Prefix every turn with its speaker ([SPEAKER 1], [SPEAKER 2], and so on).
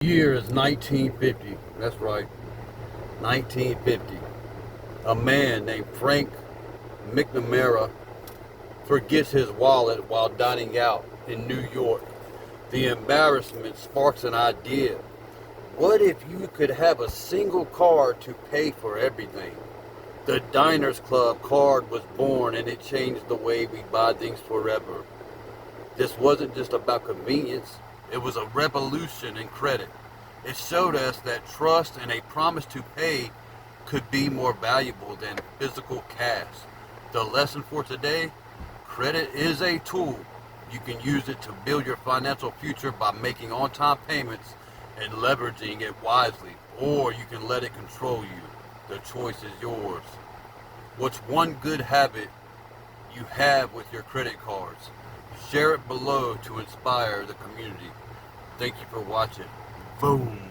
[SPEAKER 1] Year is 1950. That's right, 1950. A man named Frank McNamara forgets his wallet while dining out in New York. The embarrassment sparks an idea. What if you could have a single card to pay for everything? The Diners Club card was born, and it changed the way we buy things forever. This wasn't just about convenience, it was a revolution in credit. It showed us that trust and a promise to pay could be more valuable than physical cash. The lesson for today: credit is a tool. You can use it to build your financial future by making on time payments and leveraging it wisely, or you can let it control you. The choice is yours. What's one good habit you have with your credit cards? Share it below to inspire the community. Thank you for watching. Boom.